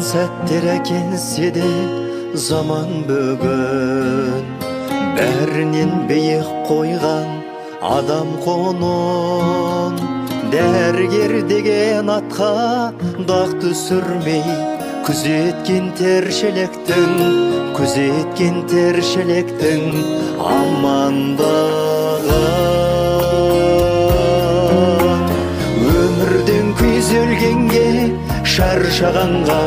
сәттер әкелсе де заман бүгін бәрінен биік қойған адам қонын дәрігер деген атқа дақ түсірмей күзеткен тіршіліктің амандығын өмірден күйзелгенге шаршағанға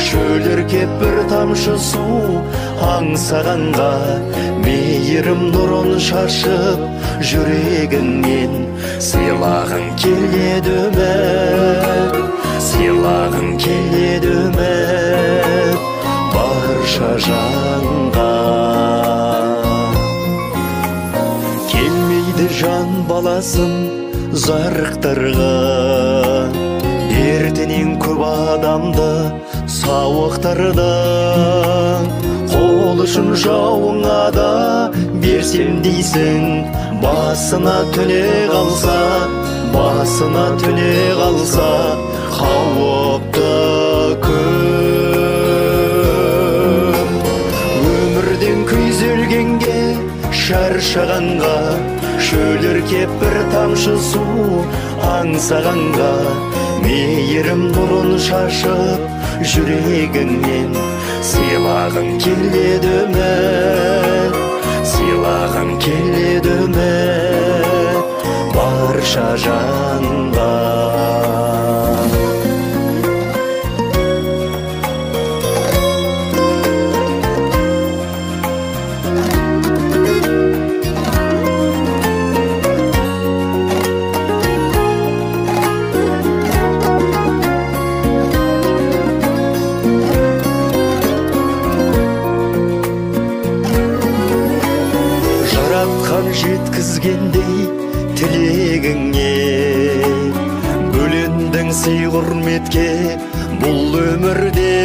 шөліркеп бір тамшы су аңсағанға мейірім нұрын шашып жүрегіңнен сыйлағың келеді үміт барша жанға. Келмейді жан баласын зарықтырған ертеңнен көп адамды сауықтырдың қол ұшын жауыңа да берсем дейсің басына төне қалса қауіпті күн өмірден күйзелгенге шаршағанға шөліркеп бір тамшы су аңсағанға мейірім нұрын шашып жүрегіңнен сыйлағың келеді үміт барша жанға. Жеткізгендей тілегіңе бөлендің сый құрметке бұл өмірде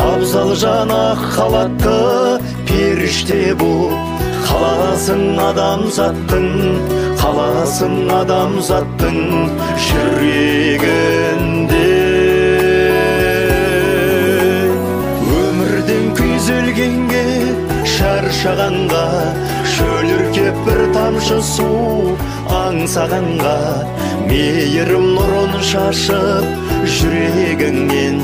абзал жана халатты періште бұл қаласың адамзаттың жүрегінде өмірден күйзелгенге шаршағанға шөліркеп бір тамшы су аңсағанға мейірім нұрын шашып жүрегіңнен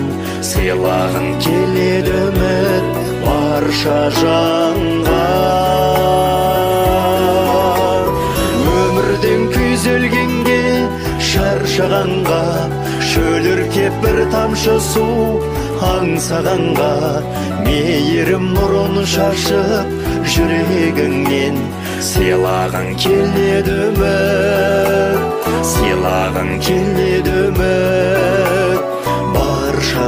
сыйлағың келеді үміт барша жанға. Өмірден күйзелгенге шаршағанға шөліркеп бір тамшы су аңсағанға мейірім нұрын шашып жүрегіңнен сыйлағың келеді үміт барша